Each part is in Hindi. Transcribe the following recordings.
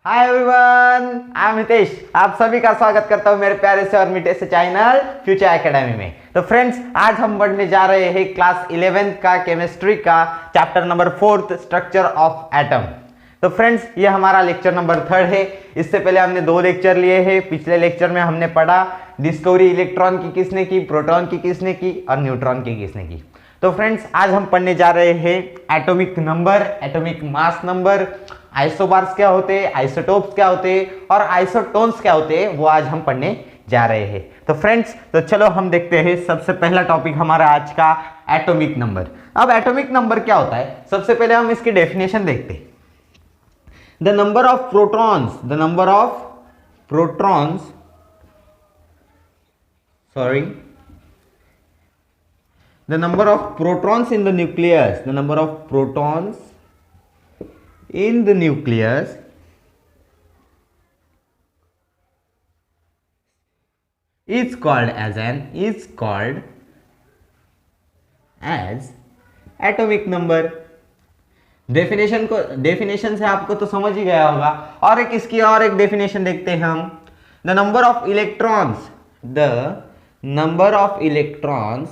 Hi everyone, I am Hitesh. आप सभी का स्वागत करता हूं मेरे प्यारे से और मीठे से चैनल फ्यूचर एकेडमी में। तो फ्रेंड्स, आज हम पढ़ने जा रहे हैं क्लास 11th का केमिस्ट्री का chapter number 4 structure of atom. तो फ्रेंड्स, ये हमारा लेक्चर नंबर 3 है। इससे पहले हमने 2 लेक्चर लिए हैं। पिछले लेक्चर में हमने पढ़ा डिस्कवरी इलेक्ट्रॉन की किसने की, प्रोटॉन की किसने की और न्यूट्रॉन की किसने की। तो फ्रेंड्स, आज हम पढ़ने जा रहे हैं atomic number, atomic mass number, isobars क्या होते हैं, आइसोटोप्स क्या होते हैं और आइसोटोन्स क्या होते हैं, वो आज हम पढ़ने जा रहे हैं। तो फ्रेंड्स, तो चलो हम देखते हैं। सबसे पहला टॉपिक हमारा आज का एटॉमिक नंबर। अब एटॉमिक नंबर क्या होता है, सबसे पहले हम इसकी डेफिनेशन देखते हैं। The number of protons, the number of protons, sorry, the number of protons in the nucleus, the number of protons in the nucleus is called as atomic number। Definition से आपको तो समझ ही गया होगा। और एक इसकी और एक डेफिनेशन देखते हैं हम। The number of electrons, the number of electrons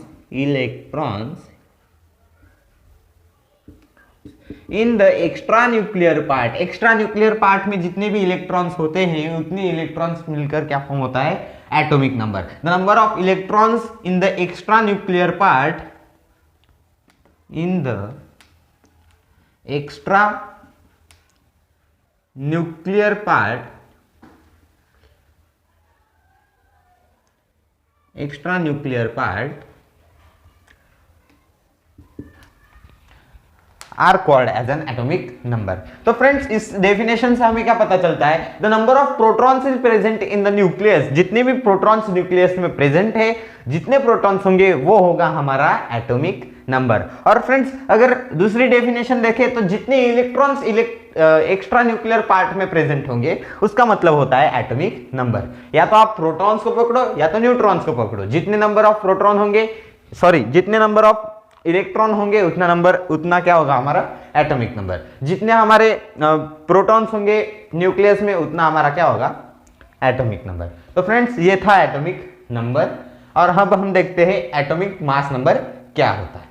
in the extra nuclear part, extra nuclear part में जितने भी इलेक्ट्रॉन्स होते हैं उतने इलेक्ट्रॉन्स मिलकर क्या फॉर्म होता है, atomic number. The number of electrons in the extra nuclear part, in the extra nuclear part, extra nuclear part are called as an atomic number. तो फ्रेंड्स, इस डेफिनेशन से हमें क्या पता चलता है, the number of protons is present in the nucleus, जितने भी प्रोटॉन्स न्यूक्लियस में प्रेजेंट है, जितने प्रोटॉन्स होंगे वो होगा हमारा एटॉमिक नंबर। और फ्रेंड्स, अगर दूसरी डेफिनेशन देखें तो जितने इलेक्ट्रॉन्स एक्स्ट्रा न्यूक्लियर पार्ट में प्रेजेंट होंगे उसका मतलब होता है एटॉमिक नंबर। या तो आप प्रोटॉन्स को पकड़ो या तो न्यूट्रॉन्स को पकड़ो। जितने नंबर ऑफ प्रोटॉन होंगे, सॉरी, जितने नंबर ऑफ इलेक्ट्रॉन होंगे उतना क्या होगा हमारा एटॉमिक नंबर। जितने हमारे प्रोटॉन्स होंगे न्यूक्लियस में उतना हमारा क्या होगा, एटॉमिक नंबर। तो फ्रेंड्स, ये था एटॉमिक नंबर। और अब हम देखते हैं एटॉमिक मास नंबर क्या होता है।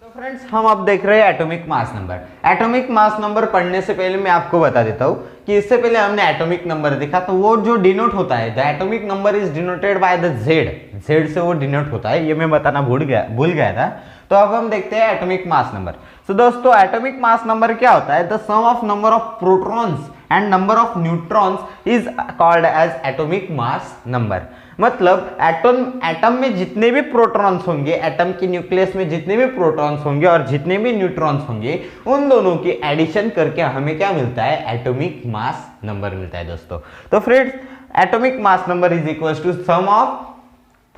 तो फ्रेंड्स, हम अब देख रहे हैं atomic mass number. Atomic mass number पढ़ने से पहले मैं आपको बता देता हूं कि इससे पहले हमने एटॉमिक नंबर देखा, तो वो जो डिनोट होता है, the atomic number is denoted by the Z से वो डिनोट होता है। ये मैं बताना भूल गया था। तो अब हम देखते हैं एटॉमिक मास नंबर। तो दोस्तों, एटॉमिक मास नंबर क्या होता है, the sum of number of protons and number of neutrons is called as atomic mass number. मतलब एटम में जितने भी प्रोटॉन्स होंगे, एटम की न्यूक्लियस में जितने भी प्रोटॉन्स होंगे और जितने भी न्यूट्रॉन्स होंगे, उन दोनों की एडिशन करके हमें क्या मिलता है, एटॉमिक मास नंबर मिलता है दोस्तों। तो friends, atomic mass number is equals to sum of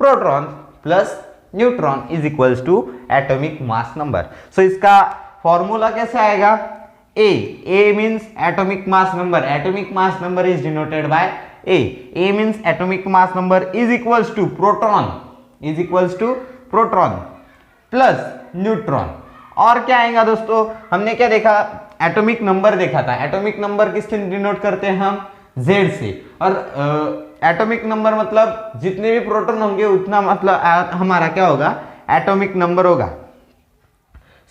proton plus neutron is equals to atomic mass number. So इसका फॉर्मूला कैसे आएगा, A means atomic mass number, atomic mass number is denoted by A means atomic mass number is equals to proton plus neutron. और क्या आएगा दोस्तों, हमने क्या देखा, एटॉमिक नंबर देखा था। एटॉमिक नंबर किससे डिनोट करते हैं हम, जेड से। और एटॉमिक नंबर मतलब जितने भी प्रोटॉन होंगे उतना मतलब हमारा क्या होगा, एटॉमिक नंबर होगा।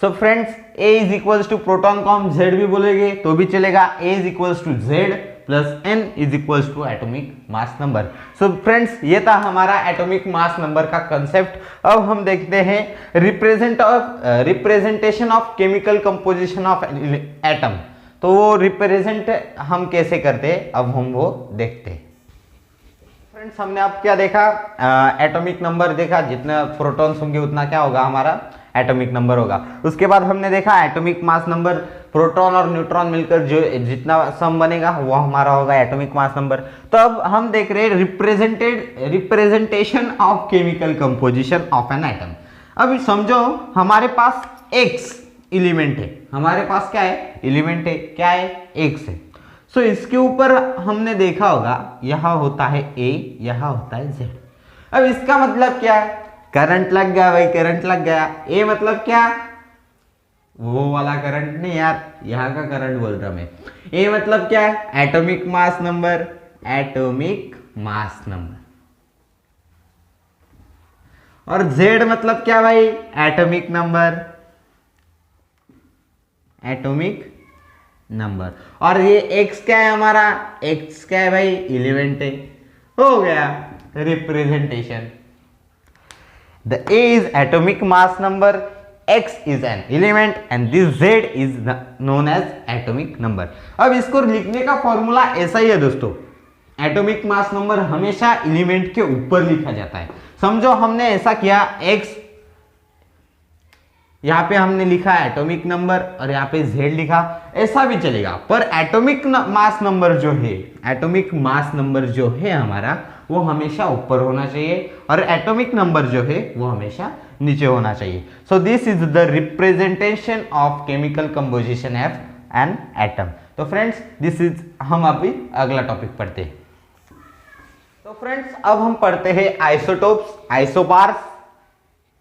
So friends, A is equals to proton को हम जेड भी बोलेंगे तो भी चलेगा। A is equals to Z plus N is equals to atomic mass number. So friends, ये था हमारा एटॉमिक मास नंबर का कंसेप्ट। अब हम देखते हैं representation of chemical composition of atom. तो वो रिप्रेजेंट हम कैसे करते हैं, अब हम वो देखते हैं। फ्रेंड्स, हमने अब क्या देखा, एटॉमिक नंबर देखा, जितना प्रोटॉन्स होंगे उतना क्या होगा हमारा एटॉमिक नंबर होगा। उसके बाद हमने देखा एटॉमिक मास नंबर, प्रोटॉन और न्यूट्रॉन मिलकर जो जितना सम बनेगा वो हमारा होगा एटॉमिक मास नंबर। तो अब हम देख रहे हैं representation of chemical composition of an atom. अब समझो हमारे पास एक्स एलिमेंट है, हमारे पास क्या है, एलिमेंट है, क्या है, एक्स है। सो इसके ऊपर हमने देखा होगा यहाँ होता है ए, यहाँ होता है जेड। अब इसका मतलब क्या है, करंट लग गया भाई, करंट लग गया। ए मतलब क्या, वो वाला करंट नहीं यार, यहाँ का करंट बोल रहा मैं। ए मतलब क्या है, atomic mass number, atomic mass number. और जेड मतलब क्या भाई, एटॉमिक नंबर, एटॉमिक नंबर। और ये एक्स क्या है हमारा, एक्स क्या है भाई, एलिमेंट है। हो गया representation. The A is atomic mass number, x is an element and this z is known as atomic number। अब इसको लिखने का फॉर्मूला ऐसा ही है दोस्तों, एटॉमिक मास नंबर हमेशा एलिमेंट के ऊपर लिखा जाता है। समझो हमने ऐसा किया, x यहाँ पे हमने लिखा एटॉमिक नंबर और यहाँ पे z लिखा, ऐसा भी चलेगा, पर एटॉमिक मास नंबर जो है, एटॉमिक मास नंबर जो है हमारा, वो हमेशा ऊपर होना चाहिए और एटॉमिक नंबर जो है वो हमेशा नीचे होना चाहिए। सो this is the representation of chemical composition of an atom. तो फ्रेंड्स दिस इज, हम अभी अगला टॉपिक पढ़ते हैं। तो फ्रेंड्स अब हम पढ़ते हैं आइसोटोप्स, आइसोबार्स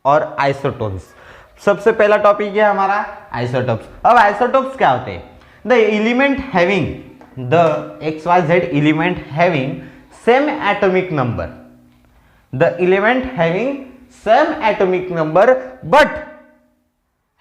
और आइसोटोन्स। सबसे पहला टॉपिक है हमारा आइसोटोप्स। अब आइसोटोप्स क्या होते हैं, the element having, the XYZ element having same atomic number, the element having same atomic number but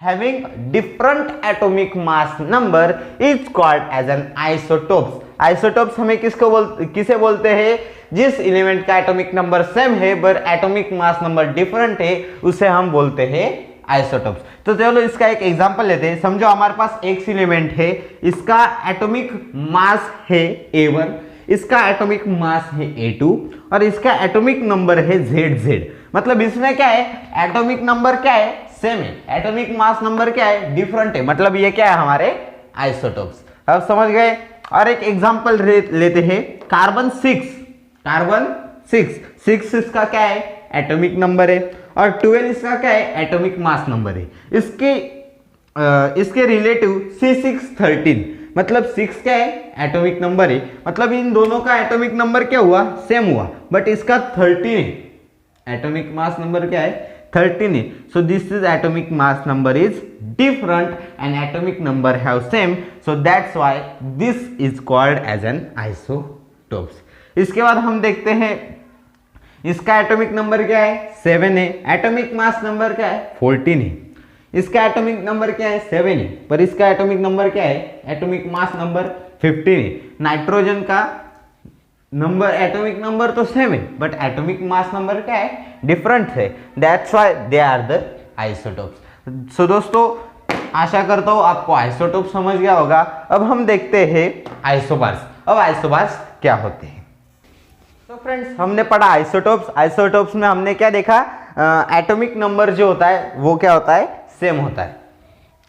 having different atomic mass number is called as an isotopes। isotopes हमें किसे बोलते हैं, जिस एलिमेंट का एटॉमिक नंबर सेम है पर एटॉमिक मास नंबर डिफरेंट है, उसे हम बोलते हैं आइसोटोप्स। तो चलो इसका एक एग्जांपल लेते हैं। समझो हमारे पास एक एलिमेंट है, इसका एटॉमिक मास है A1, इसका एटॉमिक मास है A2 और इसका एटॉमिक नंबर है ZZ। मतलब इसमें क्या है, एटॉमिक नंबर क्या है, सेम है, एटॉमिक मास नंबर क्या है, डिफरेंट है। मतलब ये क्या है, हमारे आइसोटोप्स। अब समझ गए। और एक एग्जांपल लेते हैं, कार्बन 6, कार्बन 6 इसका क्या है, एटॉमिक नंबर है और 12 इसका क्या है, एटॉमिक मास नंबर है। इसके रिलेटिव C613, मतलब 6 क्या है, एटॉमिक नंबर है, मतलब इन दोनों का एटॉमिक नंबर क्या हुआ, सेम हुआ, बट इसका 13 है, एटॉमिक मास नंबर क्या है, 13 है। So this is atomic mass number is different and atomic number have same, so that's why this is called as an isotopes. इसके बाद हम देखते हैं, इसका एटॉमिक नंबर क्या है, 7 है, एटॉमिक मास नंबर क्या है, 14 है। इसका एटॉमिक नंबर क्या है, 7 है, पर इसका एटॉमिक नंबर क्या है, एटॉमिक मास नंबर 15 है। नाइट्रोजन का नंबर, एटॉमिक नंबर तो सेम है बट एटॉमिक मास नंबर क्या है, डिफरेंट है, that's why they are the isotopes. So दोस्तों आशा करता हूं आपको आइसोटोप समझ गया होगा। अब हम देखते हैं आइसोबार्स। अब आइसोबार्स क्या होते हैं। तो फ्रेंड्स हमने पढ़ा आइसोटोप्स। आइसोटोप्स में हमने क्या देखा, एटॉमिक नंबर जो होता है वो क्या होता है, सेम होता है,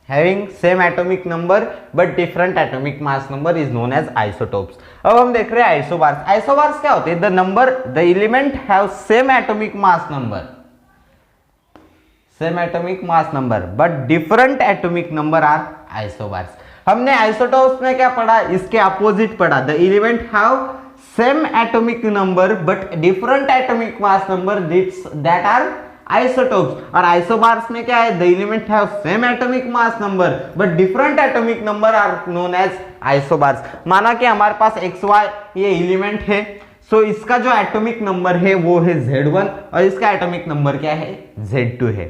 having same atomic number but different atomic mass number is known as isotopes. अब हम देख रहे हैं आइसोबार्स। आइसोबार्स क्या होते हैं, the number, the element have same atomic mass number, same atomic mass number but different atomic number are isobars. हमने आइसोटोप्स में क्या पढ़ा, इसके अपोजिट पढ़ा, the element have same atomic number but different atomic mass number that are isotopes. और आइसोबार्स में क्या है, the element have same atomic mass number but different atomic number are known as isobars. माना कि हमारे पास XY ये एलिमेंट है, सो इसका जो एटॉमिक नंबर है वो है Z1 और इसका एटॉमिक नंबर क्या है, Z2 है।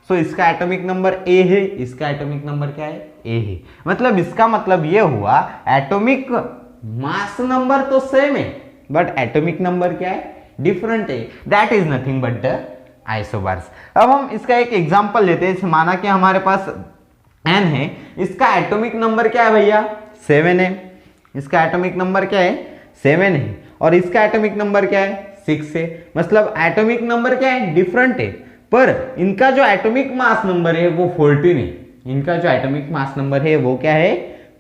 सो इसका एटॉमिक नंबर A है, इसका एटॉमिक नंबर क्या है, A है। मतलब इसका मतलब ये हुआ एटॉमिक मास नंबर तो सेम है बट एटॉमिक नंबर क्या है, डिफरेंट है, that is nothing but the isobars. अब हम इसका एक एग्जांपल लेते हैं। माना कि हमारे पास N है, इसका एटॉमिक नंबर क्या है भैया, 7 है, इसका एटॉमिक नंबर क्या है, 7 है और इसका एटॉमिक नंबर क्या है, 6 है। मतलब एटॉमिक नंबर क्या है, डिफरेंट है, पर इनका जो एटॉमिक मास नंबर है वो 14 है। इनका जो एटॉमिक मास नंबर है वो क्या है,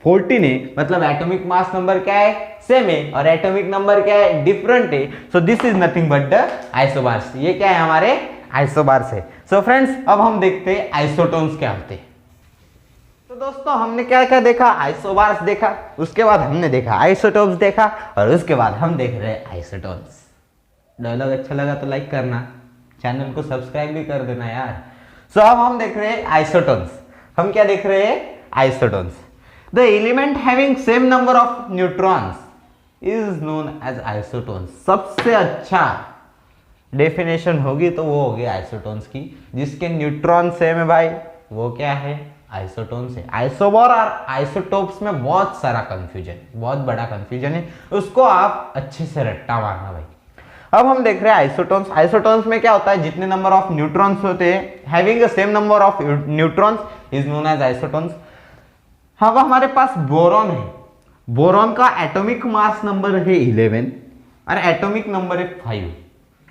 14 है। मतलब एटॉमिक मास नंबर क्या है, सेम है और एटॉमिक नंबर क्या है, डिफरेंट है। So this is nothing but the isobars. ये क्या है, हमारे आइसोबार्स है। सो फ्रेंड्स अब हम देखते हैं आइसोटोन्स क्या होते हैं। तो दोस्तों हमने क्या क्या देखा, आइसोबार्स देखा, उसके बाद हमने देखा आइसोटोप्स देखा और उसके बाद हम देख रहे हैं आइसोटोन्स। डायलॉग अच्छा लगा तो लाइक करना, चैनल को सब्सक्राइब भी कर देना यार। सो अब हम देख रहे हैं आइसोटोन्स। हम क्या देख रहे हैं, isotones. The element having same number of neutrons is known as isotones. सबसे अच्छा डेफिनेशन होगी तो वो होगी आइसोटोन्स की, जिसके न्यूट्रॉन सेम है भाई, वो क्या है, आइसोटोन्स है। आइसोबर और आइसोटोप्स में बहुत सारा कंफ्यूजन, बहुत बड़ा कंफ्यूजन है, उसको आप अच्छे से रट्टा मारना भाई। अब हम देख रहे हैं आइसोटोन्स। आइसोटोन्स में क्या होता है, जितने नंबर ऑफ न्यूट्रॉन्स होते हैं, having the same number of neutrons is known as isotones. अब हमारे पास बोरॉन है। बोरॉन का एटॉमिक मास नंबर है 11 और एटॉमिक नंबर है 5।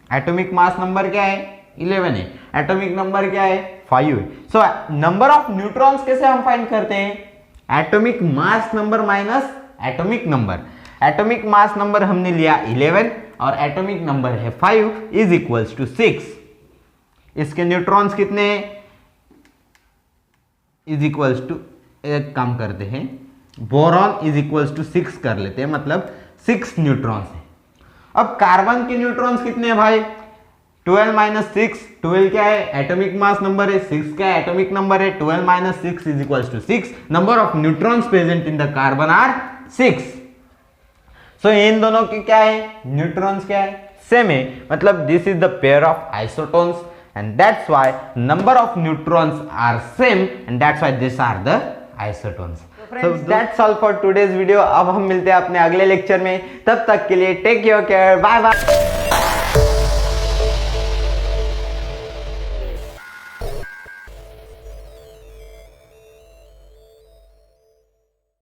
एटॉमिक मास नंबर क्या है, 11 है, एटॉमिक नंबर क्या है, 5 है। सो नंबर ऑफ न्यूट्रॉन्स कैसे हम फाइंड करते हैं, atomic mass number minus atomic number. Atomic mass number हमने लिया 11 और एटॉमिक नंबर है 5 इज इक्वल्स टू 6। इसके न्यूट्रॉन्स कितने इज इक्वल्स टू, एक काम करते हैं, बोरॉन इज इक्वल्स टू 6 कर लेते हैं, मतलब 6 न्यूट्रॉन्स है। अब कार्बन के न्यूट्रॉन्स कितने हैं भाई, 12 माइनस 6, 12 क्या है, एटॉमिक मास नंबर है, 6 क्या है, एटॉमिक नंबर है, 12 minus 6 is equals to 6। Number of neutrons present in the carbon are 6। So in दोनों की क्या है, न्यूट्रॉन्स क्या है, सेम है, मतलब this is the pair of isotones and that's why number of neutrons are same and that's why this are the isotones. So that's all for today's video। अब हम मिलते हैं अपने अगले लेक्चर में, तब तक के लिए take your care, bye bye.